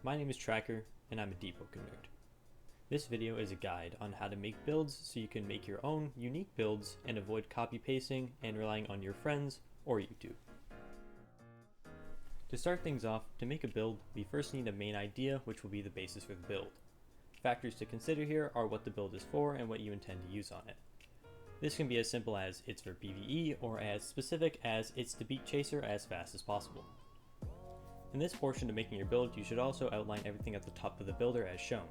my name is Tracker, and I'm a Deepwoken nerd. This video is a guide on how to make builds so you can make your own unique builds and avoid copy pasting and relying on your friends or YouTube. To start things off, to make a build, we first need a main idea which will be the basis for the build. Factors to consider here are what the build is for and what you intend to use on it. This can be as simple as it's for PvE or as specific as it's to beat Chaser as fast as possible. In this portion of making your build, you should also outline everything at the top of the builder as shown,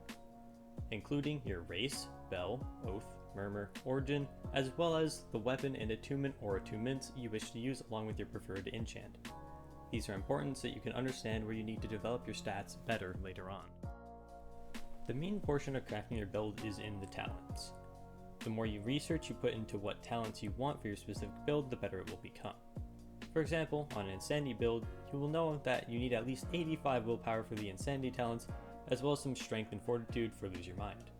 including your race, bell, oath, murmur, origin, as well as the weapon and attunement or attunements you wish to use along with your preferred enchant. These are important so that you can understand where you need to develop your stats better later on. The main portion of crafting your build is in the talents. The more you research you put into what talents you want for your specific build, the better it will become. For example, on an Insanity build, you will know that you need at least 85 willpower for the Insanity talents, as well as some strength and fortitude for Lose Your Mind.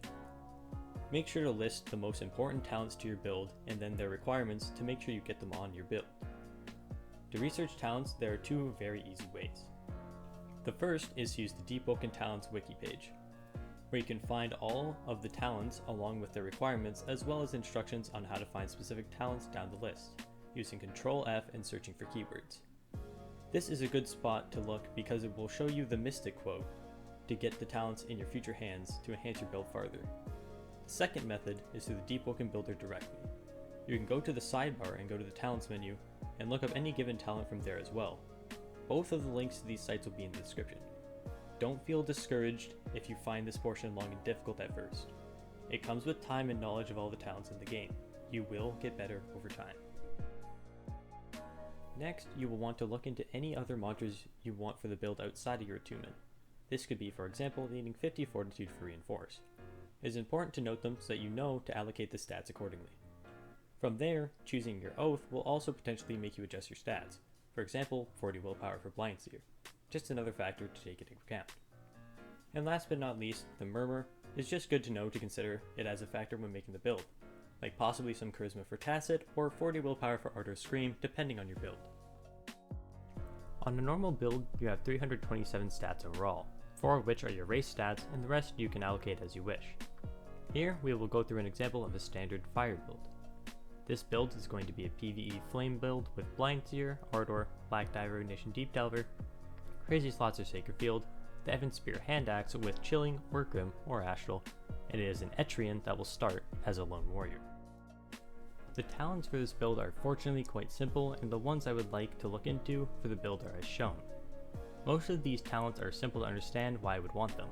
Make sure to list the most important talents to your build and then their requirements to make sure you get them on your build. To research talents, there are two very easy ways. The first is to use the Deepwoken Talents wiki page, where you can find all of the talents along with their requirements as well as instructions on how to find specific talents down the list, using Ctrl F and searching for keywords. This is a good spot to look because it will show you the Mystic quote to get the talents in your future hands to enhance your build farther. The second method is through the Deepwoken builder directly. You can go to the sidebar and go to the talents menu and look up any given talent from there as well. Both of the links to these sites will be in the description. Don't feel discouraged if you find this portion long and difficult at first. It comes with time and knowledge of all the talents in the game. You will get better over time. Next, you will want to look into any other mantras you want for the build outside of your attunement. This could be, for example, needing 50 fortitude for reinforce. It is important to note them so that you know to allocate the stats accordingly. From there, choosing your oath will also potentially make you adjust your stats. For example, 40 willpower for blind seer. Just another factor to take into account. And last but not least, the murmur is just good to know to consider it as a factor when making the build, like possibly some charisma for Tacit or 40 willpower for Art or Scream depending on your build. On a normal build, you have 327 stats overall, 4 of which are your race stats and the rest you can allocate as you wish. Here we will go through an example of a standard fire build. This build is going to be a PvE flame build with Blind Seer, Ardor, Black Diver, Ignition Deep Delver, Crazy Slots or Sacred Field, the Evan Spear Hand Axe with Chilling, or Grim, or Astral, and it is an Etrian that will start as a lone warrior. The talents for this build are fortunately quite simple, and the ones I would like to look into for the build are as shown. Most of these talents are simple to understand why I would want them,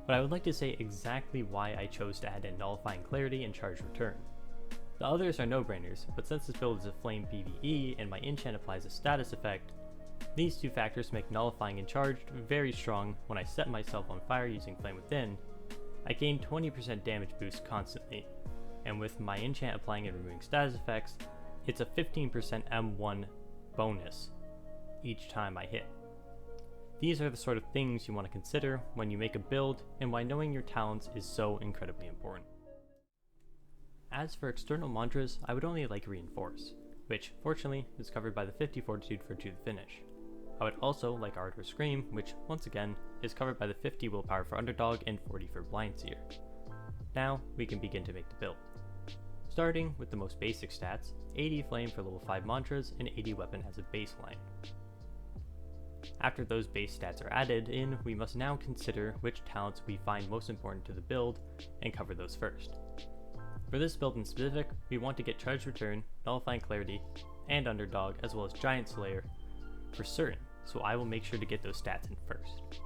but I would like to say exactly why I chose to add in Nullifying Clarity and Charge Return. The others are no-brainers, but since this build is a flame PvE and my enchant applies a status effect, these two factors make Nullifying and Charged very strong. When I set myself on fire using Flame Within, I gain 20% damage boost constantly, and with my enchant applying and removing status effects, it's a 15% M1 bonus each time I hit. These are the sort of things you want to consider when you make a build and why knowing your talents is so incredibly important. As for external mantras, I would only like Reinforce, which fortunately is covered by the 50 fortitude for To the Finish. I would also like Art or Scream, which once again is covered by the 50 willpower for Underdog and 40 for Blind Seer. Now we can begin to make the build. Starting with the most basic stats, 80 flame for level 5 mantras and 80 weapon as a baseline. After those base stats are added in, we must now consider which talents we find most important to the build and cover those first. For this build in specific, we want to get Charge Return, Nullifying Clarity, and Underdog, as well as Giant Slayer for certain, so I will make sure to get those stats in first.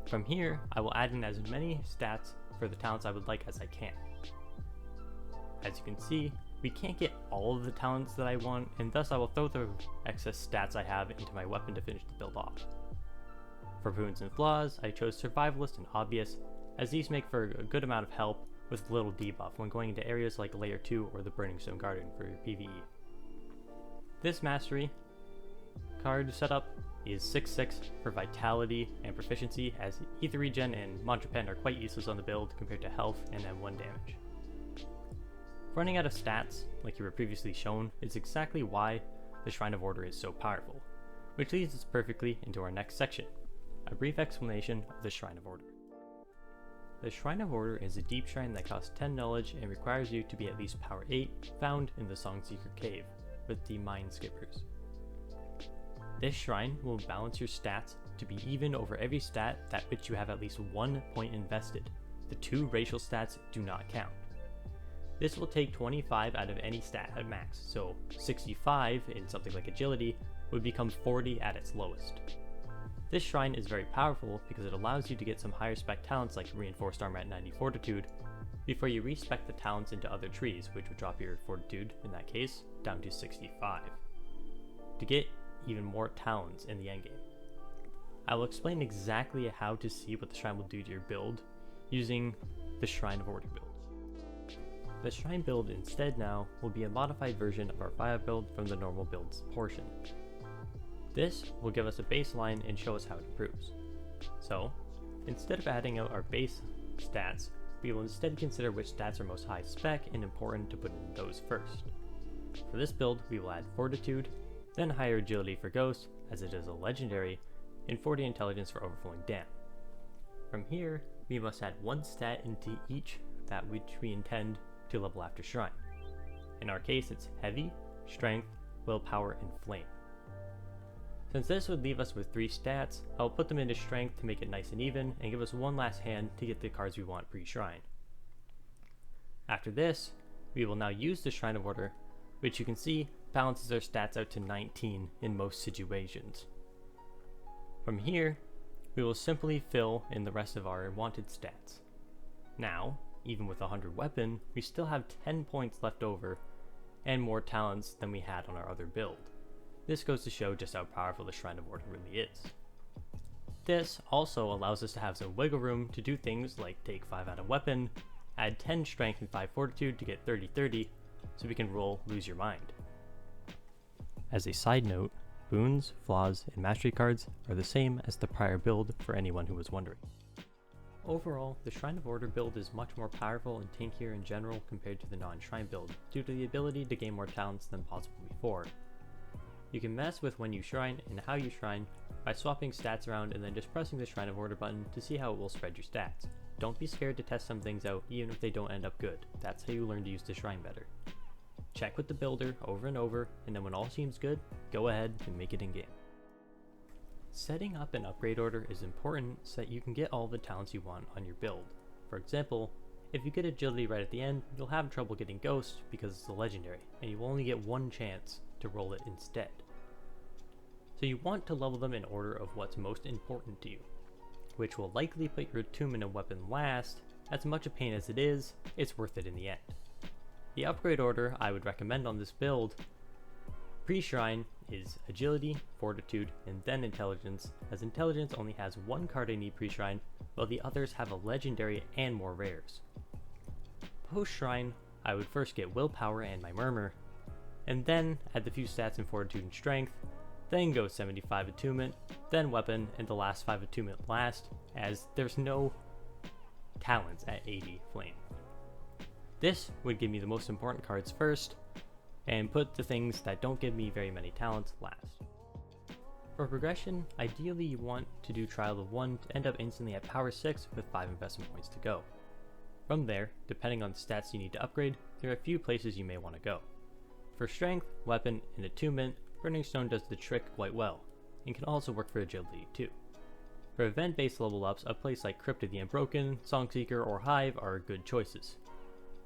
From here, I will add in as many stats for the talents I would like as I can. As you can see, we can't get all of the talents that I want, and thus I will throw the excess stats I have into my weapon to finish the build off. For Wounds and Flaws, I chose Survivalist and Obvious, as these make for a good amount of help with little debuff when going into areas like Layer 2 or the Burning Stone Garden for your PvE. This mastery card setup is 6/6 for Vitality and Proficiency, as Ether Regen and Mantra Pen are quite useless on the build compared to health and M1 damage. Running out of stats, like you were previously shown, is exactly why the Shrine of Order is so powerful, which leads us perfectly into our next section, A brief explanation of the Shrine of Order. The Shrine of Order is a deep shrine that costs 10 knowledge and requires you to be at least power 8, found in the Songseeker Cave, with the Mind Skippers. This shrine will balance your stats to be even over every stat that which you have at least 1 point invested. The 2 racial stats do not count. This will take 25 out of any stat at max, so 65 in something like agility would become 40 at its lowest. This shrine is very powerful because it allows you to get some higher spec talents like reinforced armor at 90 fortitude before you respec the talents into other trees, which would drop your fortitude, in that case, down to 65. To get even more talents in the endgame. I will explain exactly how to see what the shrine will do to your build using the Shrine of Order build. The shrine build instead now will be a modified version of our fire build from the normal builds portion. This will give us a baseline and show us how it improves. So, instead of adding out our base stats, we will instead consider which stats are most high spec and important to put in those first. For this build, we will add Fortitude, then higher agility for Ghost, as it is a legendary, and 40 intelligence for overflowing dam. From here, we must add 1 stat into each that which we intend to level after Shrine. In our case, it's Heavy, Strength, Willpower, and Flame. Since this would leave us with 3 stats, I will put them into Strength to make it nice and even, and give us 1 last hand to get the cards we want pre-Shrine. After this, we will now use the Shrine of Order, which you can see balances our stats out to 19 in most situations. From here, we will simply fill in the rest of our wanted stats. Now, even with 100 weapon, we still have 10 points left over and more talents than we had on our other build. This goes to show just how powerful the Shrine of Order really is. This also allows us to have some wiggle room to do things like take 5 out of weapon, add 10 strength and 5 fortitude to get 30-30, so we can roll Lose Your Mind. As a side note, boons, flaws, and mastery cards are the same as the prior build for anyone who was wondering. Overall, the Shrine of Order build is much more powerful and tankier in general compared to the non-Shrine build, due to the ability to gain more talents than possible before. You can mess with when you shrine and how you shrine by swapping stats around and then just pressing the Shrine of Order button to see how it will spread your stats. Don't be scared to test some things out even if they don't end up good. That's how you learn to use the shrine better. Check with the builder over and over, and then when all seems good, go ahead and make it in game. Setting up an upgrade order is important so that you can get all the talents you want on your build. For example, if you get agility right at the end, you'll have trouble getting Ghost because it's a legendary, and you will only get 1 chance to roll it instead. So you want to level them in order of what's most important to you, which will likely put your attunement and weapon last. As much a pain as it is, it's worth it in the end. The upgrade order I would recommend on this build pre-Shrine is Agility, Fortitude, and then Intelligence, as Intelligence only has 1 card I need pre-Shrine, while the others have a legendary and more rares. Post-Shrine, I would first get Willpower and my Murmur, and then add the few stats in Fortitude and Strength, then go 75 Attunement, then Weapon, and the last 5 Attunement last, as there's no talents at 80 Flame. This would give me the most important cards first, and put the things that don't give me very many talents last. For progression, ideally you want to do Trial of 1 to end up instantly at Power 6 with 5 investment points to go. From there, depending on the stats you need to upgrade, there are a few places you may want to go. For Strength, Weapon, and Attunement, Burning Stone does the trick quite well, and can also work for Agility too. For event-based level ups, a place like Crypt of the Unbroken, Songseeker, or Hive are good choices.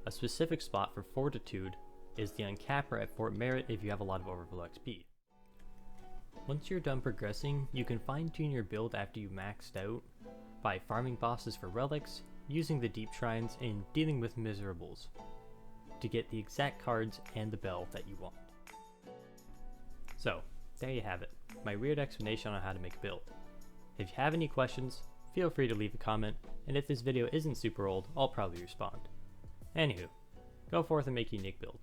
A specific spot for Fortitude is the Uncapper at Fort Merit if you have a lot of overflow XP. Once you're done progressing, you can fine-tune your build after you maxed out by farming bosses for relics, using the deep shrines, and dealing with miserables to get the exact cards and the bell that you want. So, there you have it, my weird explanation on how to make a build. If you have any questions, feel free to leave a comment, and if this video isn't super old, I'll probably respond. Anywho, go forth and make a unique build.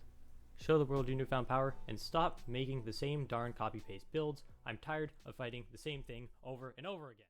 Show the world your newfound power, and stop making the same darn copy-paste builds. I'm tired of fighting the same thing over and over again.